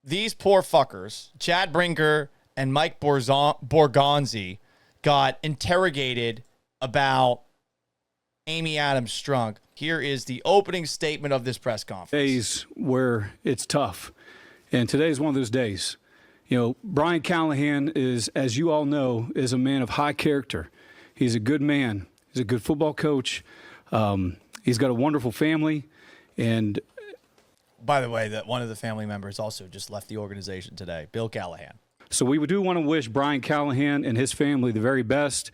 these poor fuckers, Chad Brinker and Mike Borgonzi, got interrogated about Amy Adams Strunk. Here is the opening statement of this press conference. Days where it's tough, and today is one of those days. You know, Brian Callahan is, as you all know, is a man of high character. He's a good man. He's a good football coach. He's got a wonderful family, and by the way, that one of the family members also just left the organization today, Bill Callahan. So we do want to wish Brian Callahan and his family the very best.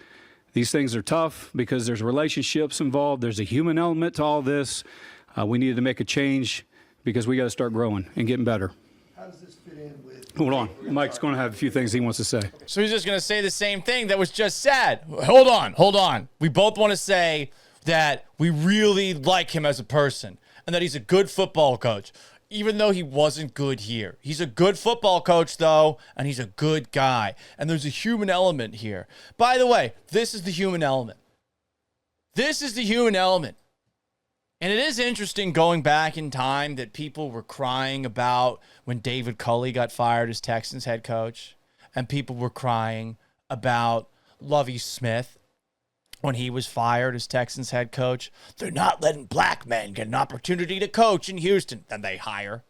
These things are tough because there's relationships involved. There's a human element to all this. We needed to make a change because we got to start growing and getting better. How does this fit in with... Hold on. Mike's going to have a few things he wants to say. So he's just going to say the same thing that was just said. Hold on. We both want to say that we really like him as a person and that he's a good football coach, even though he wasn't good here. He's a good football coach, though, and he's a good guy. And there's a human element here. By the way, this is the human element. This is the human element. And it is interesting going back in time that people were crying about when David Culley got fired as Texans head coach, and people were crying about Lovie Smith when he was fired as Texans head coach. They're not letting black men get an opportunity to coach in Houston. Then they hire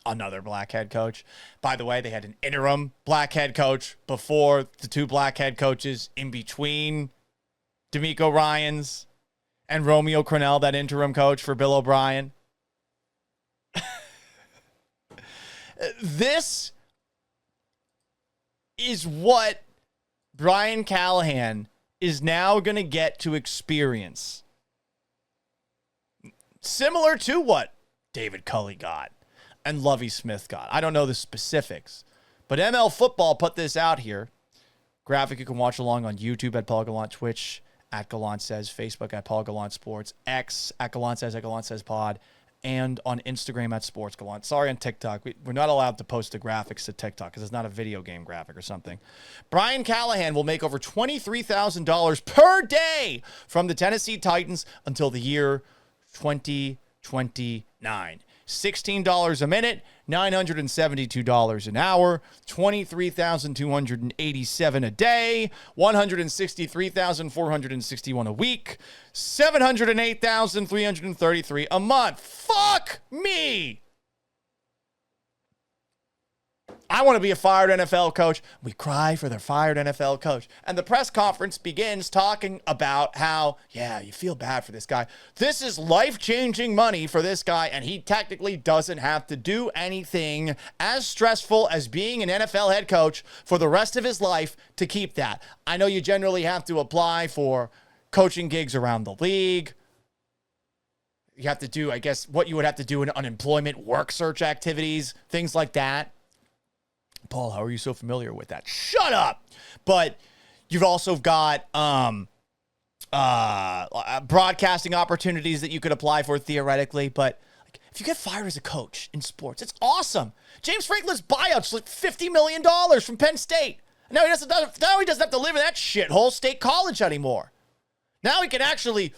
another black head coach. By the way, they had an interim black head coach before the two black head coaches in between D'Amico Ryans and Romeo Crennel, that interim coach for Bill O'Brien. This is what Brian Callahan is now going to get to experience. Similar to what David Culley got and Lovie Smith got. I don't know the specifics, but ML Football put this out here. Graphic you can watch along on YouTube at Paul Gallant, Twitch at Gallant Says, Facebook at Paul Gallant Sports, X at Gallant Says Pod, and on Instagram at Sports Gallant. Sorry, on TikTok. We're not allowed to post the graphics to TikTok because it's not a video game graphic or something. Brian Callahan will make over $23,000 per day from the Tennessee Titans until the year 2029. $16 a minute, $972 an hour, $23,287 a day, $163,461 a week, $708,333 a month. Fuck me! I want to be a fired NFL coach. We cry for the fired NFL coach. And the press conference begins talking about how, yeah, you feel bad for this guy. This is life-changing money for this guy, and he technically doesn't have to do anything as stressful as being an NFL head coach for the rest of his life to keep that. I know you generally have to apply for coaching gigs around the league. You have to do, I guess, what you would have to do in unemployment, work search activities, things like that. Paul, how are you so familiar with that? Shut up. But you've also got broadcasting opportunities that you could apply for theoretically. But like, if you get fired as a coach in sports, it's awesome. James Franklin's buyout's like $50 million from Penn State. Now he doesn't have to live in that shithole State College anymore. Now he can actually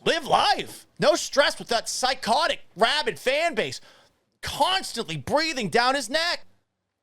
live life. No stress with that psychotic, rabid fan base constantly breathing down his neck.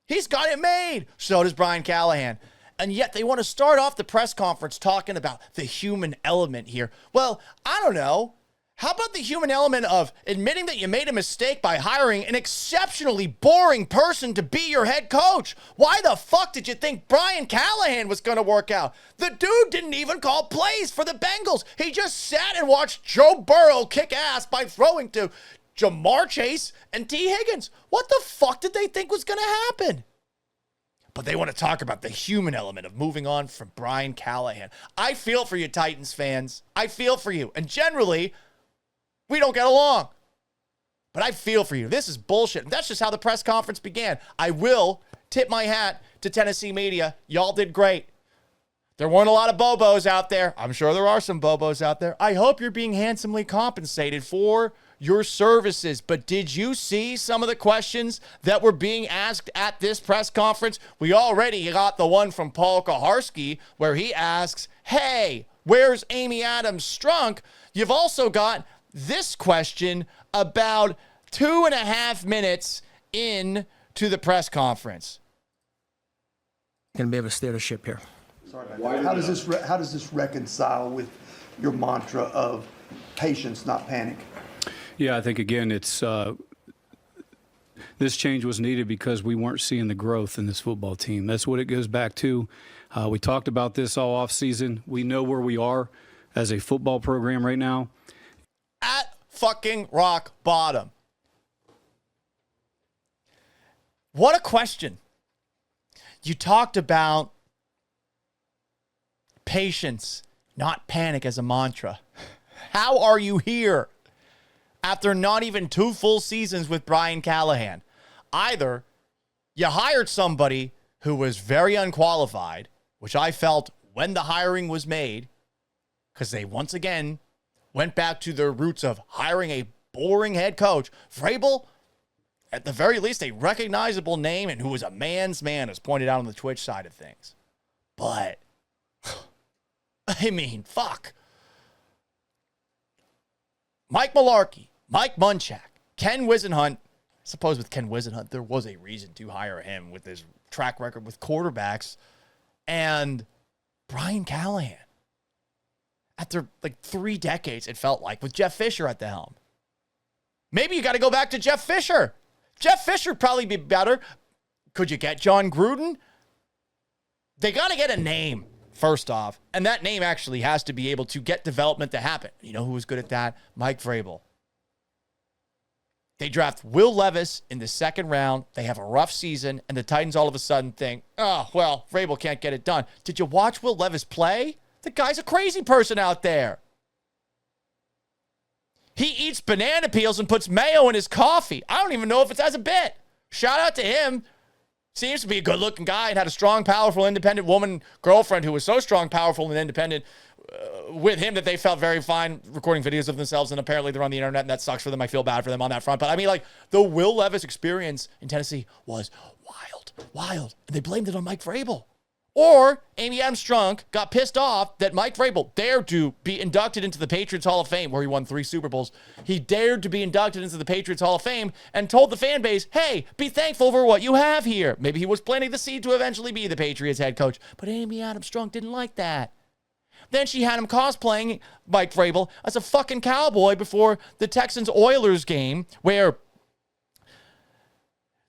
He's got it made. So does Brian Callahan. And yet they want to start off the press conference talking about the human element here. Well, I don't know. How about the human element of admitting that you made a mistake by hiring an exceptionally boring person to be your head coach? Why the fuck did you think Brian Callahan was going to work out? The dude didn't even call plays for the Bengals. He just sat and watched Joe Burrow kick ass by throwing to Jamar Chase and T. Higgins. What the fuck did they think was going to happen? But they want to talk about the human element of moving on from Brian Callahan. I feel for you, Titans fans. I feel for you. And generally, we don't get along. But I feel for you. This is bullshit. And that's just how the press conference began. I will tip my hat to Tennessee media. Y'all did great. There weren't a lot of Bobos out there. I'm sure there are some Bobos out there. I hope you're being handsomely compensated for your services. But did you see some of the questions that were being asked at this press conference? We already got the one from Paul Kaharski where he asks, hey, where's Amy Adams Strunk? You've also got this question about 2.5 minutes in to the press conference. Going to be able to steer the ship here. Sorry about that. How does this reconcile with your mantra of patience, not panic? Yeah, I think, again, it's this change was needed because we weren't seeing the growth in this football team. That's what it goes back to. We talked about this all offseason. We know where we are as a football program right now. At fucking rock bottom. What a question. You talked about patience, not panic as a mantra. How are you here after not even 2 full seasons with Brian Callahan? Either you hired somebody who was very unqualified, which I felt when the hiring was made, because they once again went back to their roots of hiring a boring head coach. Vrabel, at the very least, a recognizable name and who was a man's man, as pointed out on the Twitch side of things. But, I mean, fuck. Mike Mularkey, Mike Munchak, Ken Wisenhunt. I suppose with Ken Wisenhunt, there was a reason to hire him with his track record with quarterbacks. And Brian Callahan. After like 3 decades, it felt like, with Jeff Fisher at the helm. Maybe you got to go back to Jeff Fisher. Jeff Fisher would probably be better. Could you get John Gruden? They got to get a name, first off. And that name actually has to be able to get development to happen. You know who was good at that? Mike Vrabel. They draft Will Levis in the 2nd round. They have a rough season, and the Titans all of a sudden think, oh, well, Vrabel can't get it done. Did you watch Will Levis play? The guy's a crazy person out there. He eats banana peels and puts mayo in his coffee. I don't even know if it's as a bit. Shout out to him. Seems to be a good-looking guy and had a strong, powerful, independent woman girlfriend who was so strong, powerful, and independent with him that they felt very fine recording videos of themselves, and apparently they're on the internet, and that sucks for them. I feel bad for them on that front. But, I mean, like, the Will Levis experience in Tennessee was wild. And they blamed it on Mike Vrabel. Or Amy Adams-Strunk got pissed off that Mike Vrabel dared to be inducted into the Patriots Hall of Fame, where he won 3 Super Bowls. He dared to be inducted into the Patriots Hall of Fame and told the fan base, hey, be thankful for what you have here. Maybe he was planting the seed to eventually be the Patriots head coach. But Amy Adams-Strunk didn't like that. Then she had him cosplaying Mike Vrabel as a fucking cowboy before the Texans-Oilers game, where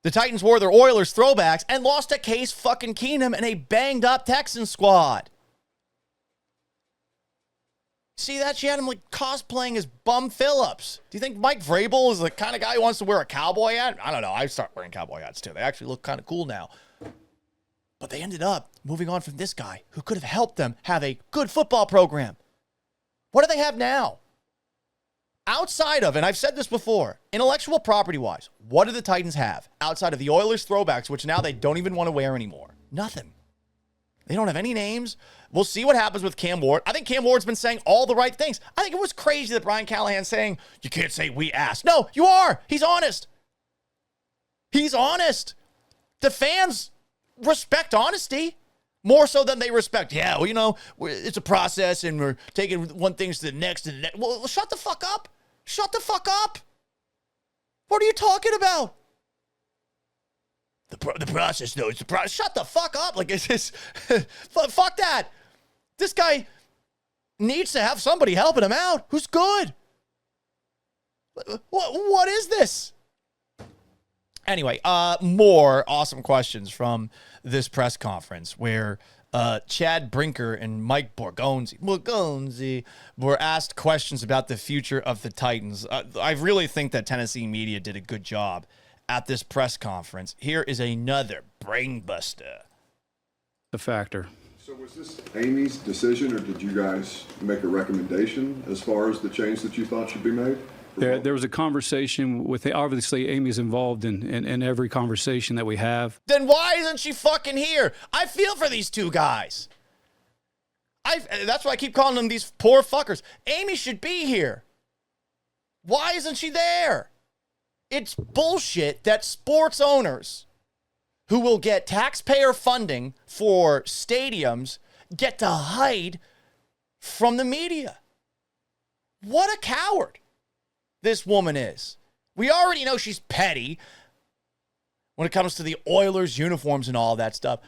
the Titans wore their Oilers throwbacks and lost to Case fucking Keenum and a banged-up Texans squad. See that? She had him like cosplaying as Bum Phillips. Do you think Mike Vrabel is the kind of guy who wants to wear a cowboy hat? I don't know. I start wearing cowboy hats too. They actually look kind of cool now. But they ended up moving on from this guy who could have helped them have a good football program. What do they have now? Outside of, and I've said this before, intellectual property-wise, what do the Titans have? Outside of the Oilers throwbacks, which now they don't even want to wear anymore. Nothing. They don't have any names. We'll see what happens with Cam Ward. I think Cam Ward's been saying all the right things. I think it was crazy that Brian Callahan saying, you can't say we asked. No, you are. He's honest. He's honest. The fans respect honesty more so than they respect, yeah, well, you know, it's a process and we're taking one thing to the next and the next. Well, shut the fuck up. Shut the fuck up. What are you talking about? The process, though. It's the process. Shut the fuck up. Like, it's just, fuck that. This guy needs to have somebody helping him out who's good. What is this? Anyway, more awesome questions from this press conference where Chad Brinker and Mike Borgonzi were asked questions about the future of the Titans. I really think that Tennessee media did a good job at this press conference. Here is another brainbuster. The factor. So was this Amy's decision, or did you guys make a recommendation as far as the change that you thought should be made? There was a conversation with, obviously Amy's involved in every conversation that we have. Then why isn't she fucking here? I feel for these two guys. That's why I keep calling them these poor fuckers. Amy should be here. Why isn't she there? It's bullshit that sports owners who will get taxpayer funding for stadiums get to hide from the media. What a coward this woman is. We already know she's petty. when it comes to the Oilers uniforms and all that stuff.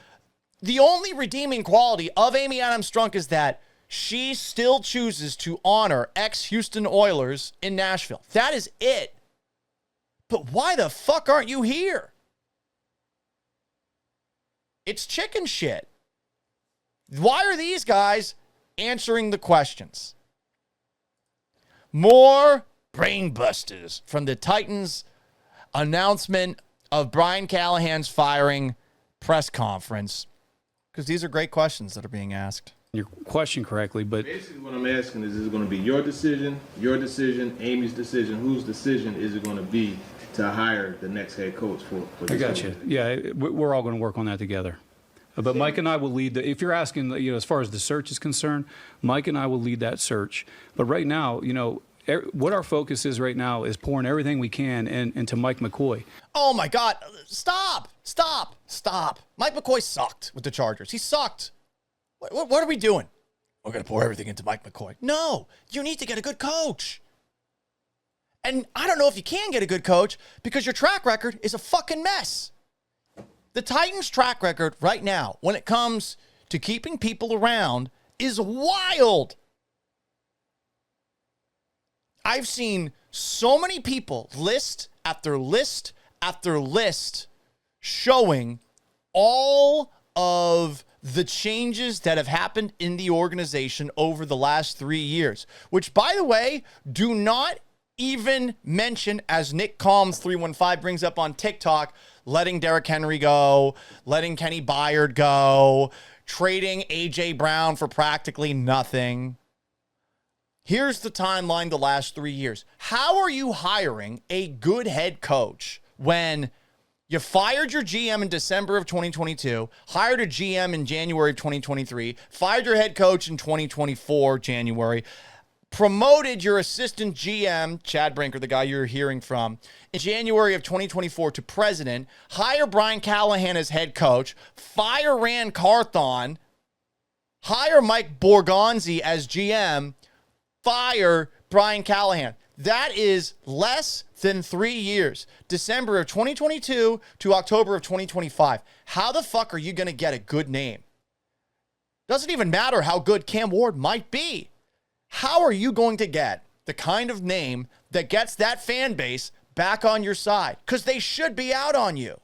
The only redeeming quality of Amy Adams Strunk is that she still chooses to honor ex-Houston Oilers in Nashville. That is it. But why the fuck aren't you here? It's chicken shit. Why are these guys answering the questions? More brain busters from the Titans announcement of Brian Callahan's firing press conference, because these are great questions that are being asked. Your question correctly, but basically what I'm asking is it going to be your decision, Amy's decision? Whose decision is it going to be to hire the next head coach for this I got you. Yeah, we're all going to work on that together. But Mike and I will lead the, if you're asking, as far as the search is concerned, Mike and I will lead that search. But right now, what our focus is right now is pouring everything we can into Mike McCoy. Oh my God. Stop. Mike McCoy sucked with the Chargers. He sucked. What are we doing? We're going to pour everything into Mike McCoy. No, you need to get a good coach. And I don't know if you can get a good coach because your track record is a fucking mess. The Titans' track record right now, when it comes to keeping people around, is wild. I've seen so many people, list after list after list, showing all of the changes that have happened in the organization over the last 3 years, which, by the way, do not even mention, as Nick Calms 315 brings up on TikTok, letting Derrick Henry go, letting Kenny Byard go, trading A.J. Brown for practically nothing. Here's the timeline the last 3 years. How are you hiring a good head coach when you fired your GM in December of 2022, hired a GM in January of 2023, fired your head coach in 2024, January, promoted your assistant GM, Chad Brinker, the guy you're hearing from, in January of 2024 to president, hire Brian Callahan as head coach, fire Rand Carthon, hire Mike Borgonzi as GM, fire Brian Callahan. That is less than 3 years. December of 2022 to October of 2025. How the fuck are you going to get a good name? Doesn't even matter how good Cam Ward might be. How are you going to get the kind of name that gets that fan base back on your side? Because they should be out on you.